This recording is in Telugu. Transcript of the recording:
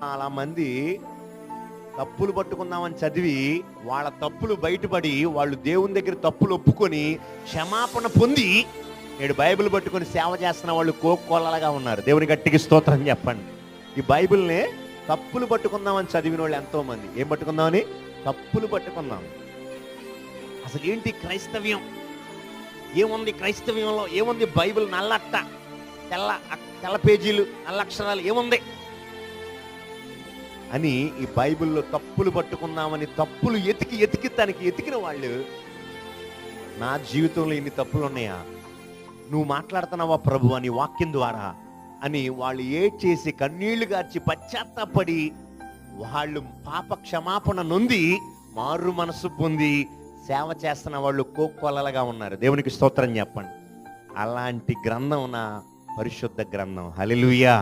చాలా మంది తప్పులు పట్టుకుందామని చదివి వాళ్ళ తప్పులు బయటపడి వాళ్ళు దేవుని దగ్గర తప్పులు ఒప్పుకొని క్షమాపణ పొంది నేడు బైబిల్ పట్టుకొని సేవ చేస్తున్న వాళ్ళు కోకొల్లలుగా ఉన్నారు. దేవుని గట్టికి స్తోత్రం చెప్పండి. ఈ బైబిల్ని తప్పులు పట్టుకుందామని చదివిన వాళ్ళు ఎంతో మంది ఏం పట్టుకుందామని తప్పులు పట్టుకుందాం. అసలు ఏంటి క్రైస్తవ్యం, ఏముంది క్రైస్తవ్యంలో, ఏముంది బైబిల్ నల్లట్ట తెల్ల పేజీలు నల్ల అక్షరాలు ఏముంది అని ఈ బైబిల్లో తప్పులు పట్టుకుందామని తప్పులు ఎతికి తనకి ఎతికిన వాళ్ళు, నా జీవితంలో ఇన్ని తప్పులు ఉన్నాయా, నువ్వు మాట్లాడుతున్నావా ప్రభు అని వాక్యం ద్వారా అని వాళ్ళు ఏడ్చేసి కన్నీళ్లు గార్చి పశ్చాత్తాపడి వాళ్ళు పాప క్షమాపణ నొంది మారు మనసు పొంది సేవ చేస్తున్న వాళ్ళు కోకొల్లలుగా ఉన్నారు. దేవునికి స్తోత్రం చెప్పండి. అలాంటి గ్రంథం నా పరిశుద్ధ గ్రంథం. హల్లెలూయా.